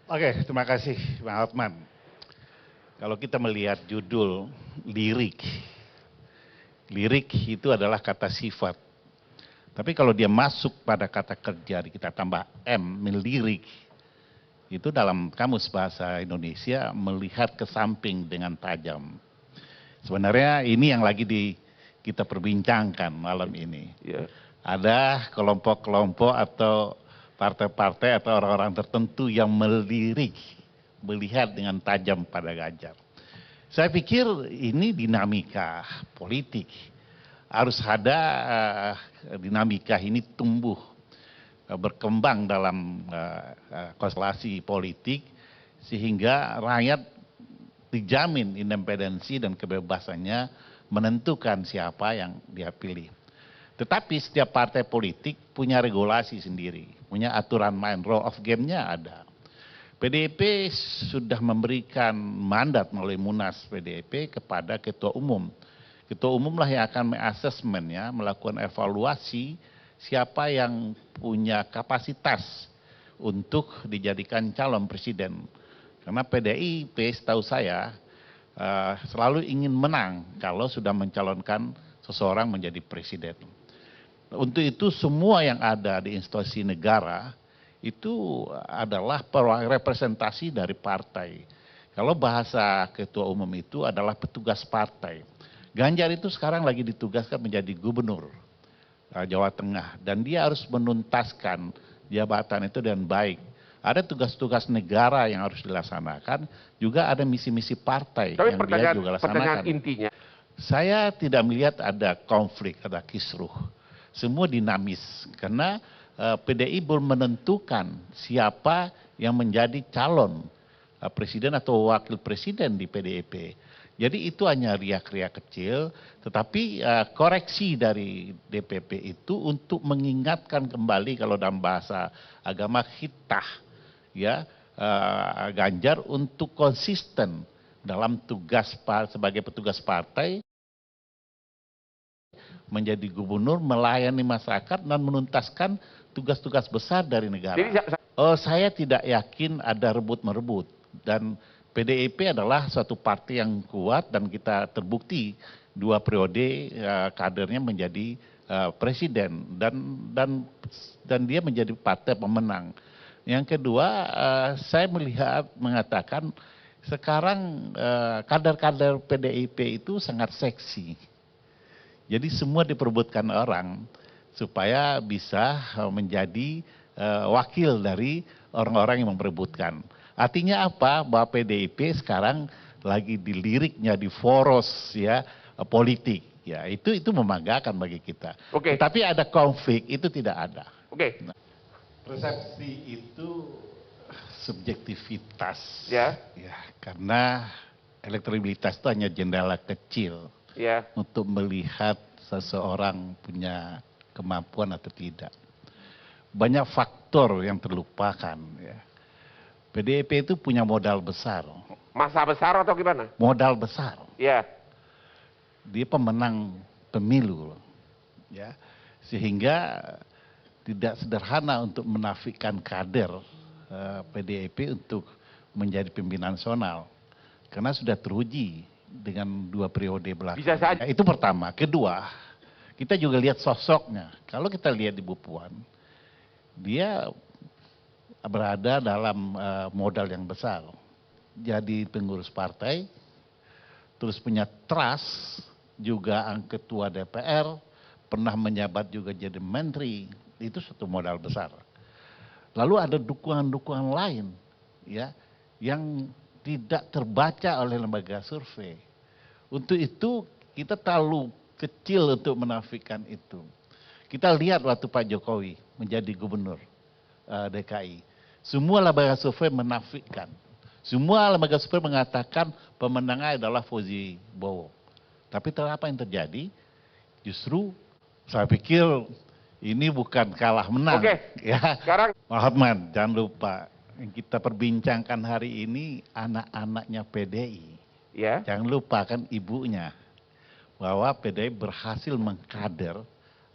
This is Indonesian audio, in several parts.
Oke, terima kasih Bang Hotman. Kalau kita melihat judul lirik, lirik itu adalah kata sifat. Tapi kalau dia masuk pada kata kerja, kita tambah M, melirik, itu dalam kamus bahasa Indonesia melihat ke samping dengan tajam. Sebenarnya ini yang lagi kita perbincangkan malam ini. Ya. Ada kelompok-kelompok atau partai-partai atau orang-orang tertentu yang melirik, melihat dengan tajam pada Ganjar. Saya pikir ini dinamika politik. Harus ada dinamika ini tumbuh, berkembang dalam konstelasi politik, sehingga rakyat dijamin independensi dan kebebasannya menentukan siapa yang dia pilih. Tetapi setiap partai politik punya regulasi sendiri, punya aturan main, rule of game-nya ada. PDIP sudah memberikan mandat melalui Munas PDIP kepada Ketua Umum. Ketua Umum lah yang akan mengasesmen, ya, melakukan evaluasi siapa yang punya kapasitas untuk dijadikan calon presiden. Karena PDIP setahu saya selalu ingin menang kalau sudah mencalonkan seseorang menjadi presiden. Untuk itu semua yang ada di institusi negara itu adalah representasi dari partai. Kalau bahasa Ketua Umum itu adalah petugas partai. Ganjar itu sekarang lagi ditugaskan menjadi gubernur Jawa Tengah. Dan dia harus menuntaskan jabatan itu dengan baik. Ada tugas-tugas negara yang harus dilaksanakan, juga ada misi-misi partai yang dia juga laksanakan. Pertanyaan intinya. Saya tidak melihat ada konflik, ada kisruh. Semua dinamis, karena PDI belum menentukan siapa yang menjadi calon presiden atau wakil presiden di PDIP. Jadi itu hanya riak-riak kecil, tetapi koreksi dari DPP itu untuk mengingatkan kembali, kalau dalam bahasa agama, khitah, ya, Ganjar untuk konsisten dalam tugas sebagai petugas partai, menjadi gubernur, melayani masyarakat dan menuntaskan tugas-tugas besar dari negara. Saya tidak yakin ada rebut-merebut, dan PDIP adalah suatu partai yang kuat dan kita terbukti 2 periode kadernya menjadi presiden dan dia menjadi partai pemenang. Yang kedua, saya mengatakan sekarang kader-kader PDIP itu sangat seksi. Jadi semua diperebutkan orang supaya bisa menjadi wakil dari orang-orang yang memperebutkan. Artinya apa? Bahwa PDIP sekarang lagi diliriknya di poros, ya, politik. Ya, itu membanggakan bagi kita. Oke. Tapi ada konflik, itu tidak ada. Oke. Nah, persepsi itu subjektivitas. Ya. Ya, karena elektabilitas itu hanya jendela kecil. Ya. Untuk melihat seseorang punya kemampuan atau tidak. Banyak faktor yang terlupakan, ya. PDIP itu punya modal besar. Masa besar atau gimana? Modal besar. Ya. Dia pemenang pemilu, ya. Sehingga tidak sederhana untuk menafikan kader PDIP untuk menjadi pimpinan nasional. Karena sudah teruji dengan 2 periode belakang. Bisa saja. Itu pertama. Kedua, kita juga lihat sosoknya. Kalau kita lihat di Bu Puan, dia berada dalam modal yang besar. Jadi pengurus partai, terus punya trust, juga ketua DPR, pernah menjabat juga jadi menteri. Itu satu modal besar. Lalu ada dukungan-dukungan lain, ya, yang tidak terbaca oleh lembaga survei. Untuk itu kita terlalu kecil untuk menafikan itu. Kita lihat waktu Pak Jokowi menjadi gubernur DKI. Semua lembaga survei menafikan. Semua lembaga survei mengatakan pemenangnya adalah Fauzi Bowo. Tapi apa yang terjadi? Justru saya pikir ini bukan kalah menang. Oke. Ya. Sekarang Pak Hotman, jangan lupa yang kita perbincangkan hari ini anak-anaknya PDI. ya. Jangan lupa kan ibunya. Bahwa PDI berhasil mengkader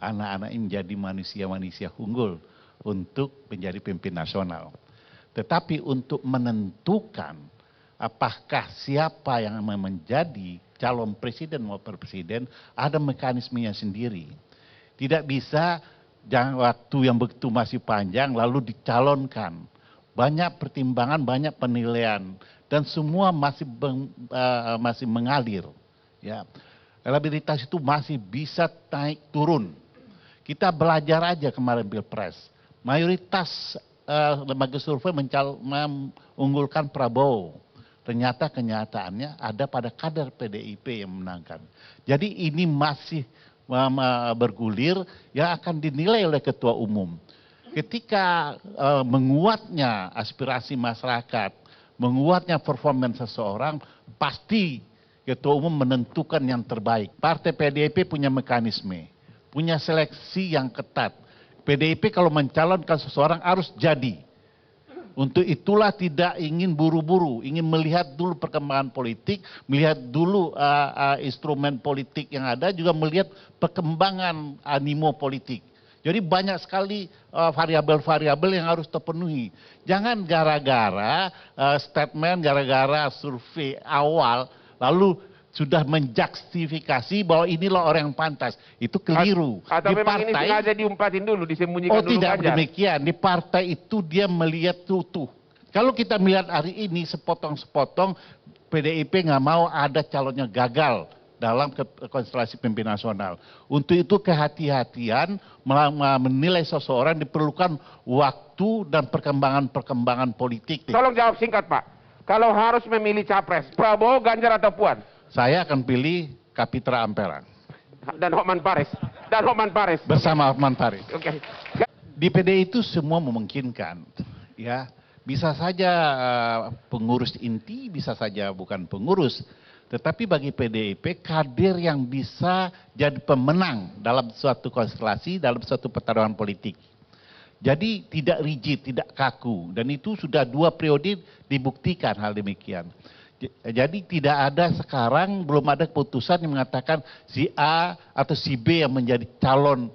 anak-anak ini menjadi manusia-manusia unggul untuk menjadi pemimpin nasional. Tetapi untuk menentukan apakah siapa yang menjadi calon presiden maupun presiden, ada mekanismenya sendiri. Tidak bisa waktu yang begitu masih panjang lalu dicalonkan. Banyak pertimbangan, banyak penilaian, dan semua masih mengalir. Ya, elektabilitas itu masih bisa naik turun. Kita belajar aja kemarin Pilpres. Mayoritas lembaga survei mengunggulkan Prabowo. Ternyata kenyataannya ada pada kader PDIP yang menangkan. Jadi ini masih bergulir yang akan dinilai oleh ketua umum. Ketika menguatnya aspirasi masyarakat, menguatnya performance seseorang, pasti ketua umum menentukan yang terbaik. Partai PDIP punya mekanisme, punya seleksi yang ketat. PDIP kalau mencalonkan seseorang harus jadi. Untuk itulah tidak ingin buru-buru, ingin melihat dulu perkembangan politik, melihat dulu instrumen politik yang ada, juga melihat perkembangan animo politik. Jadi banyak sekali variabel-variabel yang harus terpenuhi. Jangan gara-gara statement, gara-gara survei awal, lalu sudah menjustifikasi bahwa inilah orang yang pantas. Itu keliru. Atau di memang ini sengaja diumpatin dulu, disembunyikan dulu. Oh tidak Ganjar. demikian, di partai itu dia melihat utuh. Kalau kita melihat hari ini sepotong-sepotong, PDIP nggak mau ada calonnya gagal dalam konstelasi pemimpin nasional. Untuk itu kehati-hatian menilai seseorang diperlukan waktu dan perkembangan-perkembangan politik. Tolong jawab singkat Pak. Kalau harus memilih capres, Prabowo, Ganjar atau Puan? Saya akan pilih Kapitra Ampera. Dan Hotman Paris. Bersama Hotman Paris. Oke. Di PDI itu semua memungkinkan. Ya, bisa saja pengurus inti, bisa saja bukan pengurus. Tetapi bagi PDIP, kader yang bisa jadi pemenang dalam suatu konstelasi, dalam suatu pertarungan politik. Jadi tidak rigid, tidak kaku. Dan itu sudah 2 periode dibuktikan hal demikian. Jadi tidak ada sekarang, belum ada keputusan yang mengatakan si A atau si B yang menjadi calon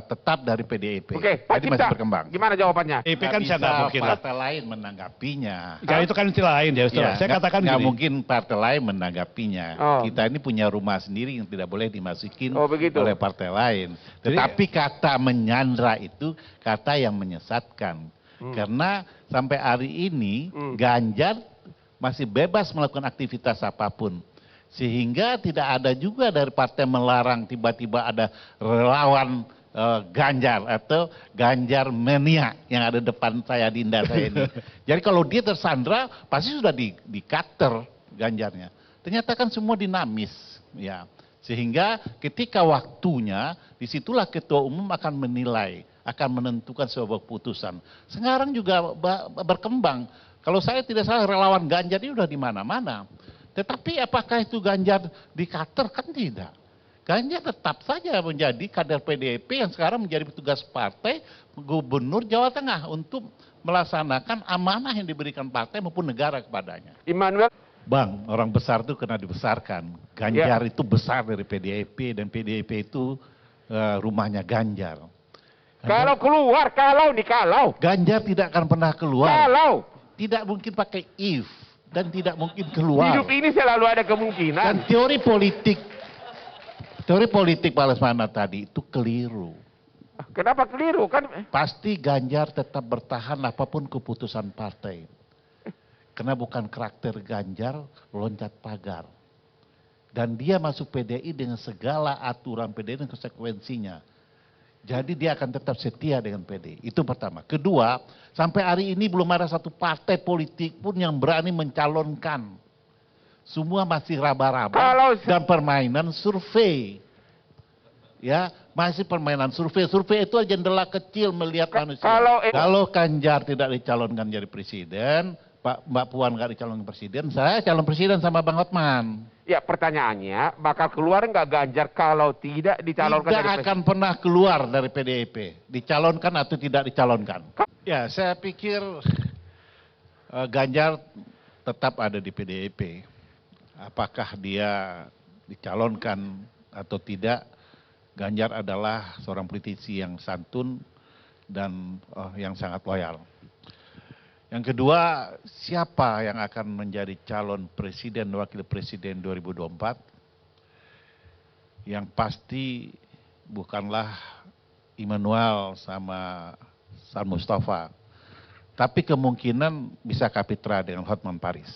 tetap dari PDIP. Oke, Pak Jadi Cipta, masih berkembang. gimana jawabannya? PDIP kan saya nggak mungkin lah. Partai lain menanggapinya. Ya itu kan istilah lain ya, Ustaz. Saya katakan nggak gini. mungkin partai lain menanggapinya. Oh. Kita ini punya rumah sendiri yang tidak boleh dimasukin begitu. oleh partai lain. Tetapi kata menyandra itu kata yang menyesatkan. Karena sampai hari ini Ganjar masih bebas melakukan aktivitas apapun. Sehingga tidak ada juga dari partai melarang tiba-tiba ada relawan Ganjar atau Ganjar mania yang ada depan saya, Dinda saya ini. Jadi kalau dia tersandra pasti sudah di-cutter Ganjarnya. Ternyata kan semua dinamis, ya. Sehingga ketika waktunya disitulah ketua umum akan menilai, akan menentukan sebuah keputusan. Sekarang juga berkembang. Kalau saya tidak salah relawan Ganjar ini sudah di mana-mana. Tetapi apakah itu Ganjar di-cutter? Kan tidak. Ganjar tetap saja menjadi kader PDIP yang sekarang menjadi petugas partai gubernur Jawa Tengah untuk melaksanakan amanah yang diberikan partai maupun negara kepadanya. Immanuel. Bang, orang besar itu kena dibesarkan. Ganjar itu besar dari PDIP dan PDIP itu rumahnya Ganjar. Kalau keluar, kalau. Ganjar tidak akan pernah keluar. Kalau. Tidak mungkin pakai if dan tidak mungkin keluar. Hidup ini selalu ada kemungkinan. Dan teori politik Pak Lesmana tadi itu keliru. Kenapa keliru kan? Pasti Ganjar tetap bertahan apapun keputusan partai. Karena bukan karakter Ganjar loncat pagar. Dan dia masuk PDI dengan segala aturan PDI dan konsekuensinya. Jadi dia akan tetap setia dengan PDI. Itu pertama. Kedua, sampai hari ini belum ada satu partai politik pun yang berani mencalonkan. Semua masih raba-raba dan permainan survei. Ya, masih permainan survei. Survei itu jendela kecil melihat manusia. Kalau Ganjar tidak dicalonkan jadi presiden, Mbak Puan nggak dicalonkan presiden, saya calon presiden sama Bang Hotman. Ya pertanyaannya, bakal keluar nggak Ganjar kalau tidak dicalonkan Tidak jadi presiden? akan pernah keluar dari PDIP, dicalonkan atau tidak dicalonkan. Ya, saya pikir Ganjar tetap ada di PDIP. Apakah dia dicalonkan atau tidak, Ganjar adalah seorang politisi yang santun dan yang sangat loyal. Yang kedua, siapa yang akan menjadi calon presiden dan wakil presiden 2024? Yang pasti bukanlah Immanuel sama San Mustafa. Tapi kemungkinan bisa kapitra dengan Hotman Paris.